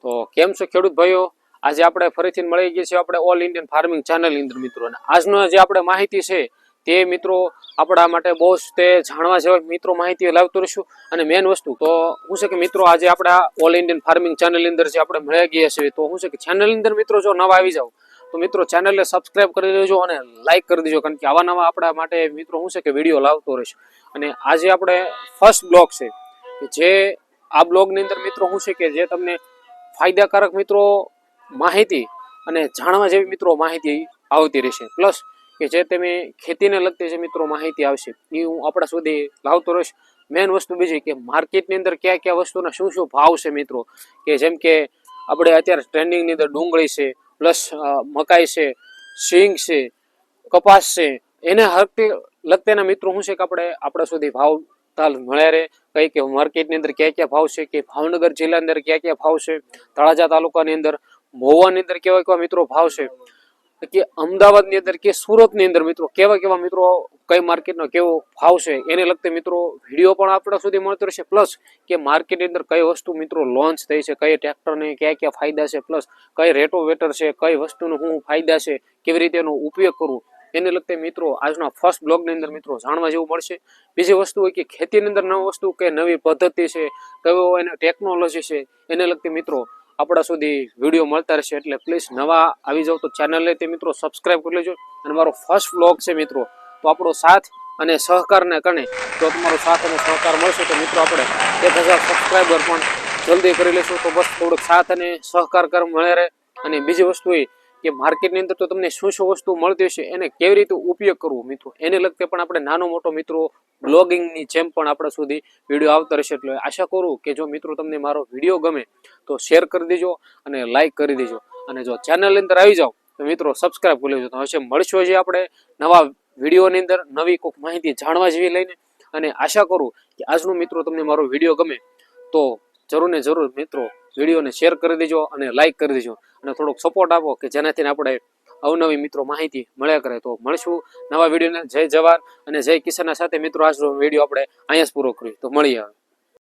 તો કેમ છો ખેડૂત ભાઈઓ? આજે આપણે ફરીથી મળી ગયા છીએ આપણે ઓલ ઇન્ડિયન ફાર્મિંગ ચેનલ ની અંદર મિત્રો, અને આજનો જે આપણે માહિતી છે તે મિત્રો આપણા માટે બહુ તે જાણવા જેવા મિત્રો માહિતી લાવતો રહીશું. અને મેન વસ્તુ તો શું છે કે મિત્રો આજે આપણે ઓલ ઇન્ડિયન ફાર્મિંગ ચેનલ ની અંદર જે આપણે મળી ગયા છીએ, તો શું છે કે ચેનલ ની અંદર મિત્રો જો નવા આવી જાવ તો મિત્રો ચેનલને સબસ્ક્રાઇબ કરી દેજો અને લાઇક કરી દેજો, કારણ કે આવા નવા આપણા માટે મિત્રો શું છે કે વિડીયો લાવતો રહીશ. અને આજે આપણે ફર્સ્ટ બ્લોગ છે જે આ બ્લોગની અંદર મિત્રો શું છે કે જે તમને ફાયદાકારક મિત્રો માહિતી અને જાણવા જેવી મિત્રો માહિતી આવતી રહેશે, પ્લસ કે જે તમે ખેતીને લગતી જે મિત્રો માહિતી આવશે એ હું આપણા સુધી લાવતો રહીશ. મેન વસ્તુ બીજી કે માર્કેટની અંદર કયા કયા વસ્તુના શું શું ભાવ છે મિત્રો, કે જેમ કે આપણે અત્યારે ટ્રેન્ડિંગની અંદર ડુંગળી છે, પ્લસ મકાઈ છે, સિંગ છે, કપાસ છે, એને લગતેના મિત્રો શું છે કે આપણે આપણા સુધી ભાવ તાલ મળે રહે. કઈ કે માર્કેટની અંદર ક્યાં ક્યાં ભાવ છે, કે ભાવનગર જિલ્લાની અંદર ક્યાં ક્યાં ભાવ છે, તળાજા તાલુકાની અંદર, મહુવાની અંદર કેવા કેવા મિત્રો ભાવ છે, કે અમદાવાદની અંદર કે સુરતની અંદર મિત્રો કેવા કેવા મિત્રો કઈ માર્કેટનો કેવો ભાવ છે એને લગતે મિત્રો વિડીયો પણ આપણા સુધી મળતો રહેશે. પ્લસ કે માર્કેટની અંદર કઈ વસ્તુ મિત્રો લોન્ચ થઈ છે, કઈ ટ્રેક્ટરને ક્યાં ક્યાં ફાયદા છે, પ્લસ કઈ રેટોવેટર છે, કઈ વસ્તુનો શું ફાયદા છે, કેવી રીતે એનો ઉપયોગ કરવો એને લગતે મિત્રો આજના ફર્સ્ટ બ્લોગની અંદર મિત્રો જાણવા જેવું મળશે. બીજી વસ્તુ હોય કે ખેતીની અંદર નવી વસ્તુ કે નવી પદ્ધતિ છે, કયો એને ટેકનોલોજી છે એને લગતી મિત્રો આપણા સુધી વિડીયો મળતા રહેશે. એટલે પ્લીઝ નવા આવી જાવ તો ચેનલને તે મિત્રો સબસ્ક્રાઇબ કરી લેજો. અને મારો ફર્સ્ટ બ્લોગ છે મિત્રો, તો આપણો સાથ અને સહકારને કારણે જો તમારો સાથ અને સહકાર મળશે તો મિત્રો આપણે 1000 સબસ્ક્રાઈબર પણ જલ્દી કરી લેશું. તો બસ થોડોક સાથ અને સહકાર મળે રહે. અને બીજી વસ્તુ એ કે માર્કેટની અંદર તો તમને શું શું વસ્તુ મળતી હશે એને કેવી રીતે ઉપયોગ કરવો મિત્રો એને લગતે પણ આપણે નાનો મોટો મિત્રો બ્લોગિંગની જેમ પણ આપણા સુધી વિડીયો આવતા રહેશે. એટલે આશા કરું કે જો મિત્રો તમને મારો વિડીયો ગમે તો શેર કરી દેજો અને લાઇક કરી દેજો. અને જો ચેનલ અંદર આવી જાઓ તો મિત્રો સબસ્ક્રાઇબ કરી લેજો. તો હશે મળશું હજી આપણે નવા વિડીયોની અંદર નવી કોઈક માહિતી જાણવા જેવી લઈને. અને આશા કરું કે આજનો મિત્રો તમને મારો વિડીયો ગમે તો જરૂર ને જરૂર મિત્રો વિડીયોને શેર કરી દેજો અને લાઇક કરી દેજો, અને થોડોક સપોર્ટ આપો કે જેનાથી આપણે અવનવી મિત્રો માહિતી મળ્યા કરે. તો મળશું નવા વિડીયોને. જય જવાન અને જય કિસાનના સાથે મિત્રો આજનો વિડીયો આપણે અહીંયા જ પૂરો કરીએ. તો મળીએ.